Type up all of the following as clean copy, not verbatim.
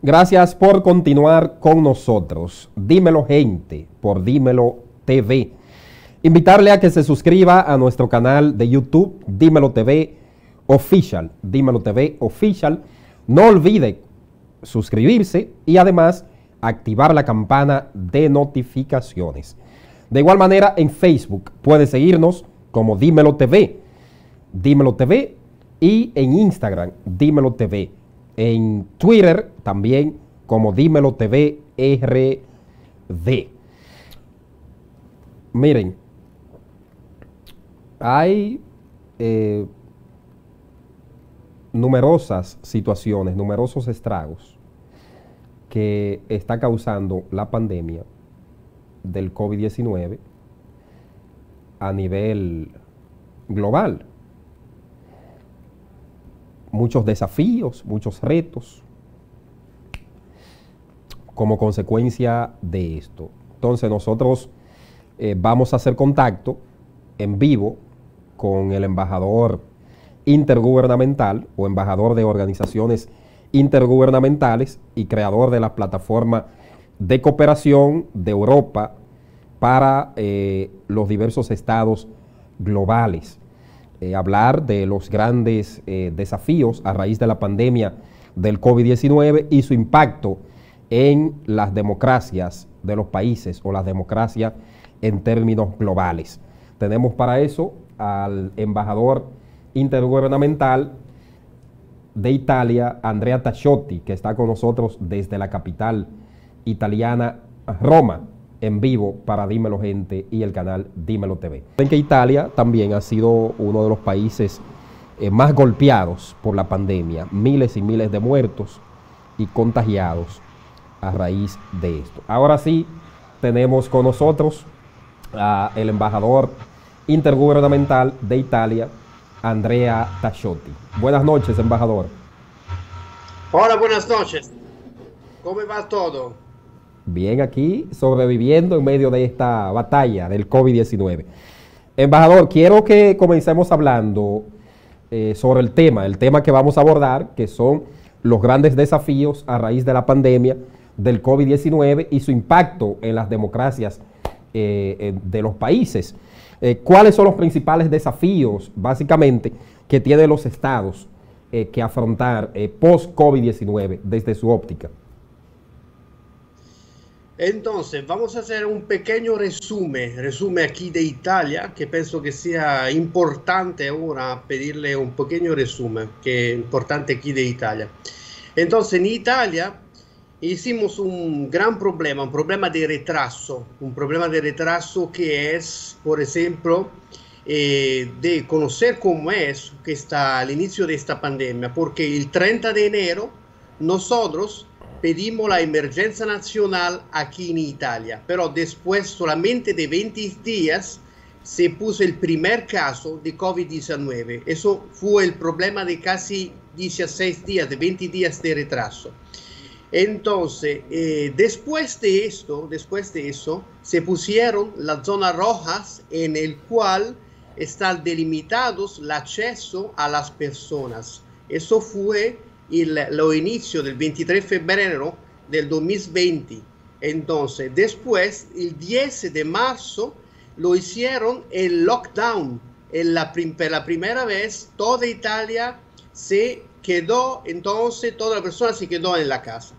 Gracias por continuar con nosotros. Dímelo, gente, por Dímelo TV. Invitarle a que se suscriba a nuestro canal de YouTube, Dímelo TV Official. Dímelo TV Official. No olvide suscribirse y además activar la campana de notificaciones. De igual manera, en Facebook puede seguirnos como Dímelo TV. Dímelo TV y en Instagram, Dímelo TV. En Twitter también como Dímelo TV RD. Miren, hay numerosas situaciones, numerosos estragos que está causando la pandemia del COVID-19 a nivel global. Muchos desafíos, muchos retos como consecuencia de esto. Entonces nosotros vamos a hacer contacto en vivo con el embajador intergubernamental o embajador de organizaciones intergubernamentales y creador de la plataforma de cooperación de Europa para los diversos estados globales. Hablar de los grandes desafíos a raíz de la pandemia del COVID-19 y su impacto en las democracias de los países o la democracia en términos globales. Tenemos para eso al embajador intergubernamental de Italia, Andrea Tacciotti, que está con nosotros desde la capital italiana, Roma, en vivo para Dímelo Gente y el canal Dímelo TV. Ven que Italia también ha sido uno de los países más golpeados por la pandemia, miles y miles de muertos y contagiados a raíz de esto. Ahora sí, tenemos con nosotros al embajador intergubernamental de Italia, Andrea Tacciotti. Buenas noches, embajador. Hola, buenas noches. ¿Cómo va todo? Bien, aquí sobreviviendo en medio de esta batalla del COVID-19. Embajador, quiero que comencemos hablando sobre el tema que vamos a abordar, que son los grandes desafíos a raíz de la pandemia del COVID-19 y su impacto en las democracias de los países. ¿Cuáles son los principales desafíos, básicamente, que tienen los estados que afrontar post-COVID-19 desde su óptica? Entonces, vamos a hacer un pequeño resumen aquí de Italia, que pienso que sea importante ahora pedirle un pequeño resumen, que es importante aquí de Italia. Entonces, en Italia hicimos un gran problema, un problema de retraso que es, por ejemplo, de conocer cómo es que está al inicio de esta pandemia, porque el 30 de enero nosotros pedimos la emergencia nacional aquí en Italia, pero después solamente de 20 días se puso el primer caso de COVID-19. Eso fue el problema de casi 16 días, de 20 días de retraso. Entonces, después de eso, se pusieron las zonas rojas en el cual están delimitados el acceso a las personas. Eso fue lo inicio del 23 de febrero del 2020. Entonces, después, el 10 de marzo, lo hicieron el lockdown. Per la primera vez, toda Italia se quedó, entonces toda la persona se quedó en la casa.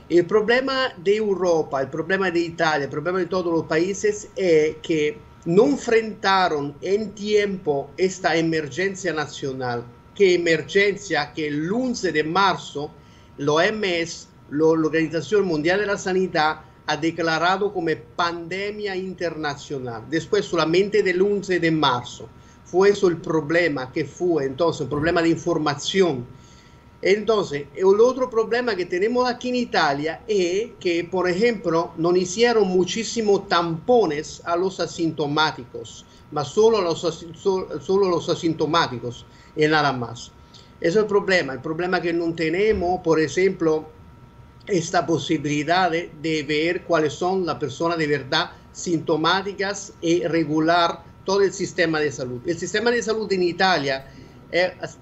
El problema de Europa, el problema de Italia, el problema de todos los países es que no enfrentaron en tiempo esta emergencia nacional. Que emergencia que el 11 de marzo la OMS, la Organización Mundial de la Sanidad, ha declarado como pandemia internacional. Después solamente del 11 de marzo. Fue eso el problema que fue entonces, un problema de información. Entonces, el otro problema que tenemos aquí en Italia es que, por ejemplo, no hicieron muchísimos tampones a los asintomáticos, mas solo los asintomáticos y nada más. Ese es el problema que no tenemos, por ejemplo, esta posibilidad de ver cuáles son las personas de verdad sintomáticas y regular todo el sistema de salud. El sistema de salud en Italia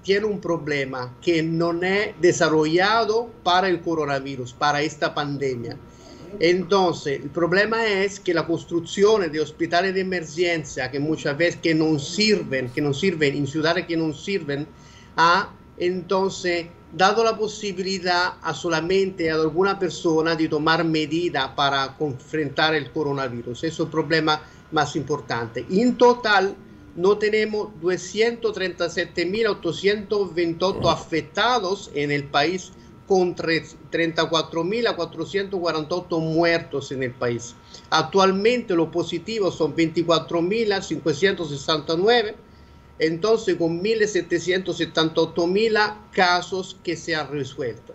tiene un problema que no es desarrollado para el coronavirus, para esta pandemia. Entonces, el problema es que la construcción de hospitales de emergencia, que muchas veces que no sirven en ciudades que no sirven, entonces dado la posibilidad a solamente a alguna persona de tomar medidas para enfrentar el coronavirus. Eso es el problema más importante. En total, no tenemos 237.828 afectados en el país, con 34.448 muertos en el país. Actualmente los positivos son 24.569, entonces con 1.778.000 casos que se han resuelto.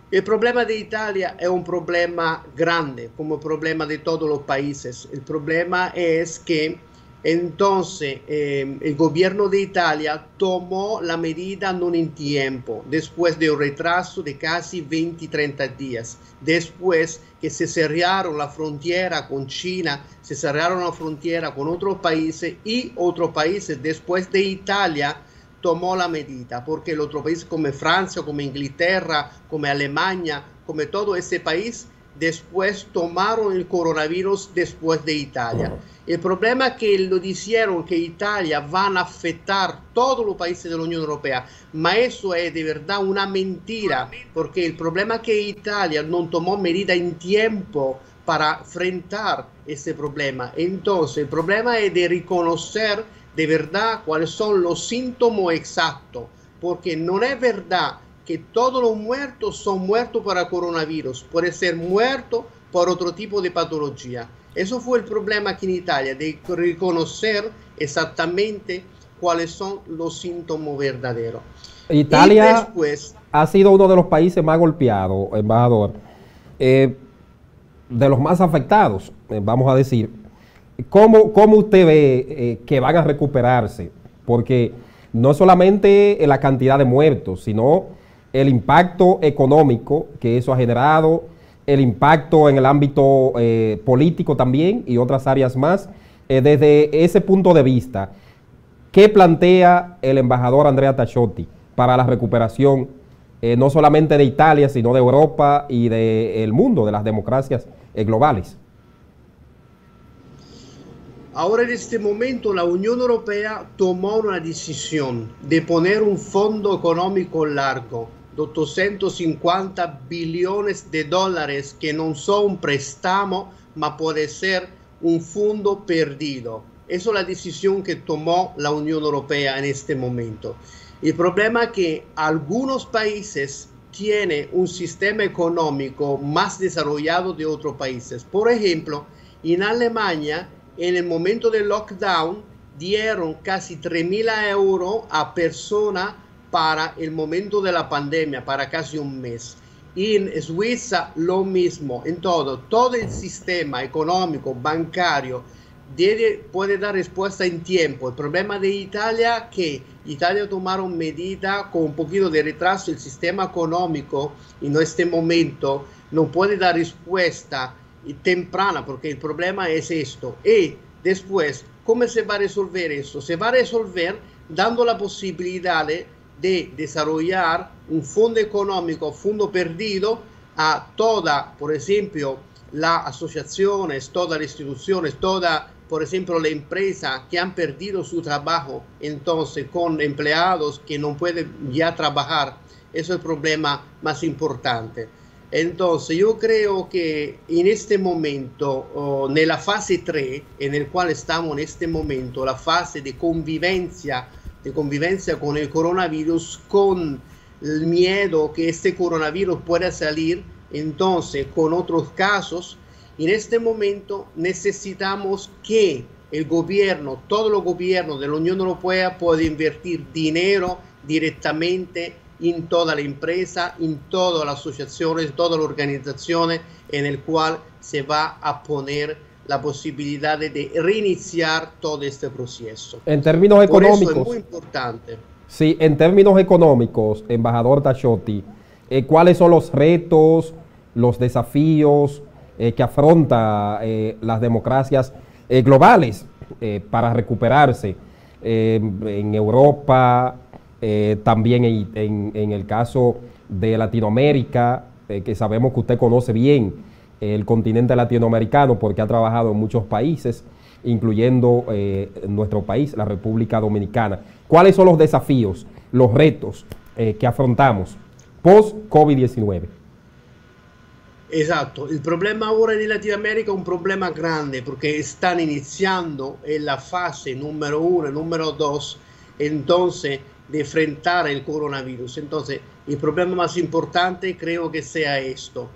El problema de Italia es un problema grande, como el problema de todos los países. El problema es que entonces el gobierno de Italia tomó la medida no en tiempo, después de un retraso de casi 20-30 días, después que se cerraron la frontera con China, se cerraron la frontera con otros países y otros países después de Italia tomó la medida, porque los otros países como Francia, como Inglaterra, como Alemania, como todo ese país, después tomaron el coronavirus después de Italia. El problema es que lo dijeron que Italia van a afectar todos los países de la Unión Europea, pero eso es de verdad una mentira, porque el problema es que Italia no tomó medidas en tiempo para enfrentar ese problema. Entonces, el problema es de reconocer de verdad cuáles son los síntomas exactos, porque no es verdad que todos los muertos son muertos por el coronavirus, puede ser muerto por otro tipo de patología. Eso fue el problema aquí en Italia, de reconocer exactamente cuáles son los síntomas verdaderos. Italia después ha sido uno de los países más golpeados, embajador, de los más afectados, vamos a decir. ¿Cómo usted ve que van a recuperarse? Porque no solamente la cantidad de muertos, sino el impacto económico que eso ha generado, el impacto en el ámbito político también y otras áreas más. Desde ese punto de vista, ¿qué plantea el embajador Andrea Tacciotti para la recuperación no solamente de Italia, sino de Europa y del mundo, de las democracias globales? Ahora en este momento la Unión Europea tomó una decisión de poner un fondo económico largo de 850 billones de dólares que no son un préstamo, ma puede ser un fondo perdido. Esa es la decisión que tomó la Unión Europea en este momento. El problema es que algunos países tienen un sistema económico más desarrollado de otros países. Por ejemplo, en Alemania, en el momento del lockdown, dieron casi 3.000 euros a personas para el momento de la pandemia, para casi un mes. Y en Suiza lo mismo. En todo el sistema económico, bancario, puede dar respuesta en tiempo. El problema de Italia es que Italia tomaron medidas con un poquito de retraso. El sistema económico en este momento no puede dar respuesta temprana, porque el problema es esto. Y después, ¿cómo se va a resolver eso? Se va a resolver dando la posibilidad de desarrollar un fondo económico, fondo perdido, a toda, por ejemplo, las asociaciones, todas las instituciones, toda, por ejemplo, la empresa que han perdido su trabajo, entonces con empleados que no pueden ya trabajar. Eso es el problema más importante. Entonces yo creo que en este momento, en la fase 3, en el cual estamos en este momento, la fase de convivencia con el coronavirus, con el miedo que este coronavirus pueda salir, entonces con otros casos, en este momento necesitamos que el gobierno, todos los gobiernos de la Unión Europea puedan invertir dinero directamente en toda la empresa, en todas las asociaciones, todas las organizaciones, en el cual se va a poner la posibilidad de reiniciar todo este proceso. En términos económicos. Por eso es muy importante. Sí, en términos económicos, embajador Tacciotti, ¿cuáles son los retos los desafíos que afronta las democracias globales para recuperarse en Europa, también en el caso de Latinoamérica, que sabemos que usted conoce bien el continente latinoamericano porque ha trabajado en muchos países, incluyendo nuestro país, la República Dominicana. ¿Cuáles son los desafíos, los retos que afrontamos post-COVID-19? Esatto, il problema ora di Latinoamerica è un problema grande perché stanno iniziando en la fase número 1, número 2, entonces de enfrentar el coronavirus. Entonces, el problema más importante creo que sea esto.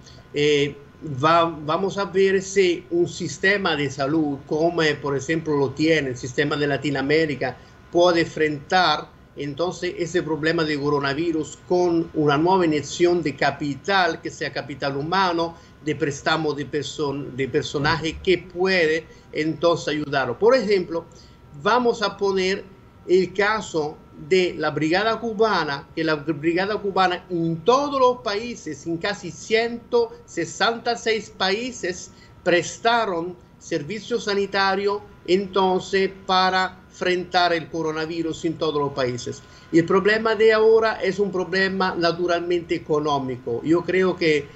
Vamos a ver si un sistema de salud, como por ejemplo lo tiene el sistema de Latinoamérica, puede enfrentar entonces ese problema de coronavirus con una nueva inyección de capital, que sea capital humano, de préstamo de personaje que puede entonces ayudarlo. Por ejemplo, vamos a poner el caso de la Brigada Cubana, que la Brigada Cubana en todos los países, en casi 166 países, prestaron servicio sanitario entonces para enfrentar el coronavirus en todos los países. Y el problema de ahora es un problema naturalmente económico. Yo creo que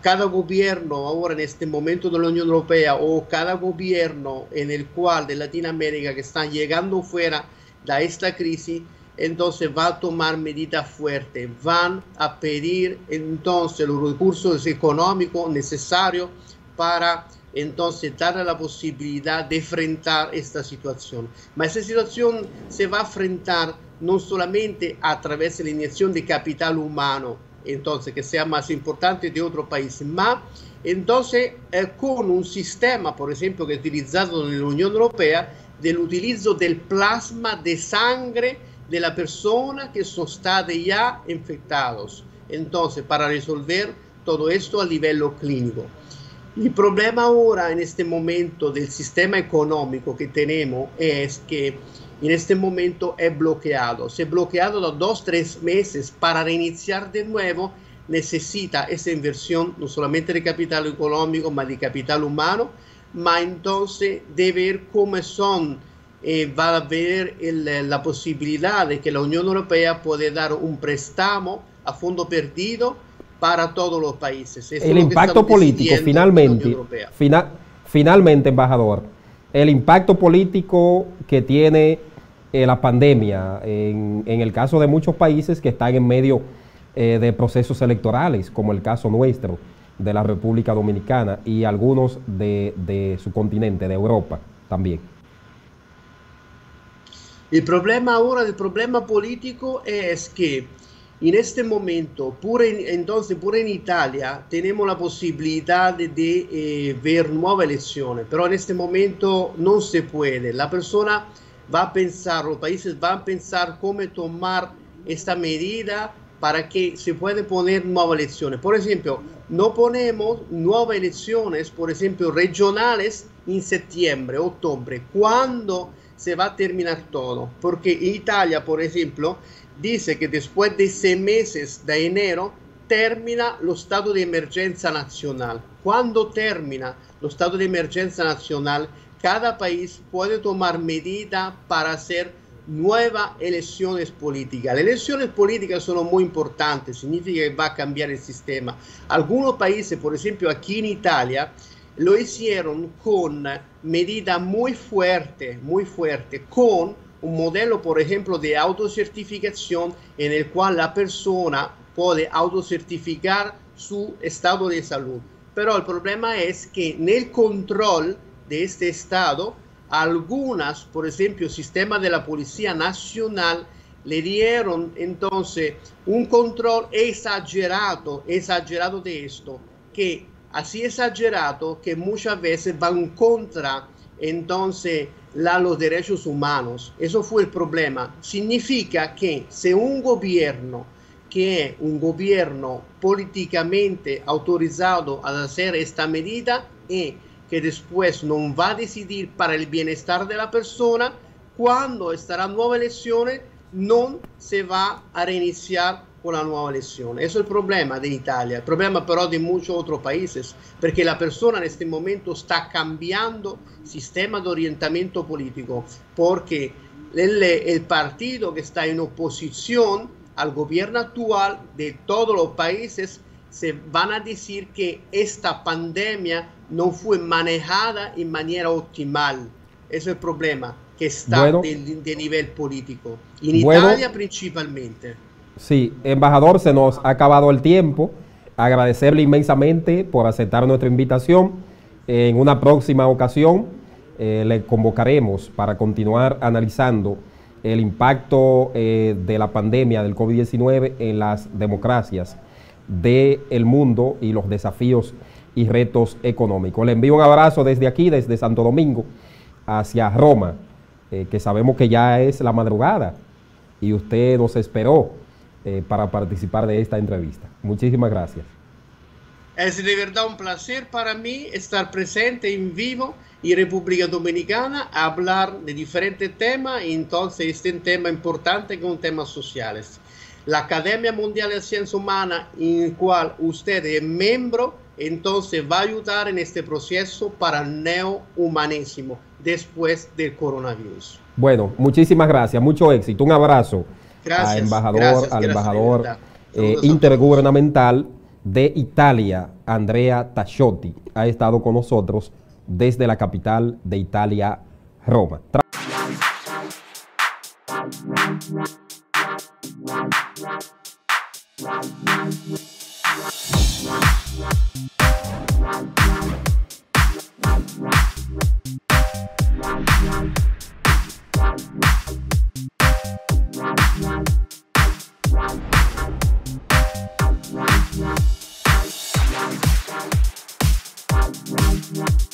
cada gobierno ahora en este momento de la Unión Europea o cada gobierno en el cual de Latinoamérica que están llegando fuera de esta crisis, entonces va a tomar medidas fuertes, van a pedir entonces los recursos económicos necesarios para entonces darle la posibilidad de enfrentar esta situación. Pero esta situación se va a enfrentar no solamente a través de la inyección de capital humano, entonces que sea más importante de otros países, más entonces con un sistema, por ejemplo, que es utilizado en la Unión Europea, del utilizo del plasma de sangre de la persona que están ya infectados. Entonces, para resolver todo esto a nivel clínico. El problema ahora en este momento del sistema económico que tenemos es que en este momento es bloqueado. Se ha bloqueado los 2-3 meses. Para reiniciar de nuevo necesita esa inversión no solamente de capital económico, sino de capital humano, pero entonces de ver cómo son, va a haber la posibilidad de que la Unión Europea puede dar un préstamo a fondo perdido para todos los países. Eso el impacto político, finalmente, embajador, el impacto político que tiene la pandemia en el caso de muchos países que están en medio de procesos electorales, como el caso nuestro, de la República Dominicana y algunos de su continente, de Europa también. El problema ahora, el problema político es que en este momento, entonces pure en Italia, tenemos la posibilidad de ver nuevas elecciones, pero en este momento no se puede. La persona va a pensar, los países van a pensar cómo tomar esta medida para que se pueda poner nuevas elecciones. Por ejemplo, no ponemos nuevas elecciones, por ejemplo, regionales en septiembre, octubre, cuando se va a terminar todo. Porque Italia, por ejemplo, dice que después de 6 meses de enero termina el estado de emergencia nacional. Cuando termina el estado de emergencia nacional, cada país puede tomar medidas para hacer nuevas elecciones políticas. Las elecciones políticas son muy importantes, significa que va a cambiar el sistema. Algunos países, por ejemplo aquí en Italia, lo hicieron con medidas muy fuertes, con un modelo, por ejemplo, de autocertificación en el cual la persona puede autocertificar su estado de salud. Pero el problema es que en el control de este estado, algunas, por ejemplo, el sistema de la Policía Nacional le dieron entonces un control exagerado de esto, que así exagerado que muchas veces van contra entonces los derechos humanos. Eso fue el problema. Significa que si un gobierno que es un gobierno políticamente autorizado a hacer esta medida y que después no va a decidir para el bienestar de la persona, cuando estarán nuevas elecciones no se va a reiniciar con la nueva elección. Eso es el problema de Italia, el problema pero de muchos otros países, porque la persona en este momento está cambiando sistema de orientamiento político, porque el partido que está en oposición al gobierno actual de todos los países se van a decir que esta pandemia no fue manejada en manera optimal. Ese es el problema que está de nivel político, en Italia principalmente. Sí, embajador, se nos ha acabado el tiempo. Agradecerle inmensamente por aceptar nuestra invitación. En una próxima ocasión le convocaremos para continuar analizando el impacto de la pandemia del COVID-19 en las democracias del mundo y los desafíos y retos económicos. Le envío un abrazo desde aquí, desde Santo Domingo, hacia Roma, que sabemos que ya es la madrugada y usted nos esperó para participar de esta entrevista. Muchísimas gracias. Es de verdad un placer para mí estar presente en vivo en República Dominicana, a hablar de diferentes temas, y entonces este es un tema importante con temas sociales. La Academia Mundial de Ciencia Humana, en la cual usted es miembro, entonces va a ayudar en este proceso para el neohumanismo después del coronavirus. Bueno, muchísimas gracias, mucho éxito, un abrazo. Gracias, al embajador intergubernamental de Italia, Andrea Tacciotti, ha estado con nosotros desde la capital de Italia, Roma. Yeah.